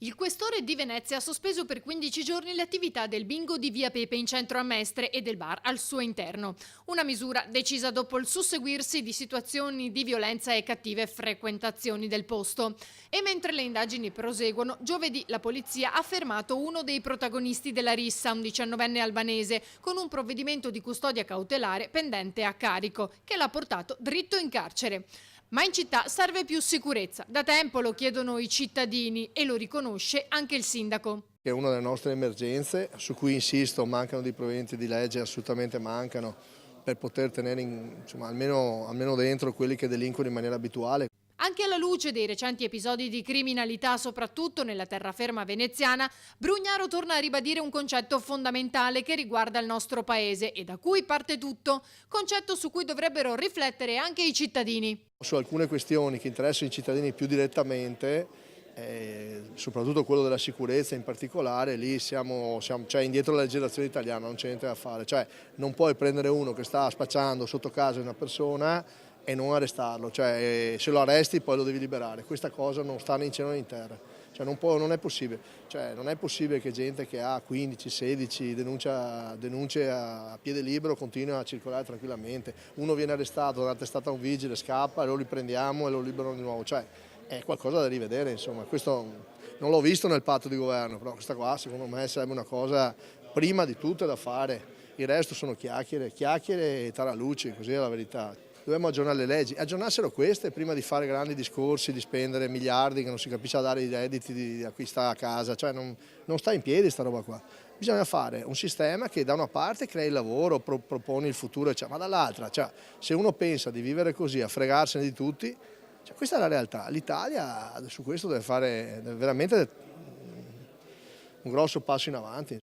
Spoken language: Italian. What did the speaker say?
Il questore di Venezia ha sospeso per 15 giorni le attività del bingo di Via Pepe in centro a Mestre e del bar al suo interno. Una misura decisa dopo il susseguirsi di situazioni di violenza e cattive frequentazioni del posto. E mentre le indagini proseguono, giovedì la polizia ha fermato uno dei protagonisti della rissa, un 19enne albanese, con un provvedimento di custodia cautelare pendente a carico, che l'ha portato dritto in carcere. Ma in città serve più sicurezza. Da tempo lo chiedono i cittadini e lo riconosce anche il sindaco. È una delle nostre emergenze, su cui insisto, mancano dei provvedimenti di legge, assolutamente mancano, per poter tenere almeno dentro quelli che delinquono in maniera abituale. Anche alla luce dei recenti episodi di criminalità, soprattutto nella terraferma veneziana, Brugnaro torna a ribadire un concetto fondamentale che riguarda il nostro paese e da cui parte tutto, concetto su cui dovrebbero riflettere anche i cittadini. Su alcune questioni che interessano i cittadini più direttamente, soprattutto quello della sicurezza in particolare, lì siamo cioè indietro la legislazione italiana, non c'è niente da fare. Cioè, non puoi prendere uno che sta spacciando sotto casa di una persona e non arrestarlo, cioè, se lo arresti poi lo devi liberare. Questa cosa non sta né in cielo né in terra, cioè, non è possibile. Cioè, non è possibile che gente che ha 15, 16 denunce a piede libero continua a circolare tranquillamente. Uno viene arrestato, dà testata a un vigile, scappa, lo riprendiamo e lo liberano di nuovo. Cioè, è qualcosa da rivedere, insomma. Questo non l'ho visto nel patto di governo, però questa qua secondo me sarebbe una cosa prima di tutto da fare. Il resto sono chiacchiere e taraluci, così è la verità. Dobbiamo aggiornare le leggi, aggiornassero queste prima di fare grandi discorsi, di spendere miliardi che non si capisce a dare i redditi a chi sta a casa, cioè non sta in piedi sta roba qua. Bisogna fare un sistema che da una parte crei il lavoro, proponi il futuro, ma dall'altra, cioè, se uno pensa di vivere così, a fregarsene di tutti, cioè, questa è la realtà. L'Italia su questo deve fare veramente un grosso passo in avanti.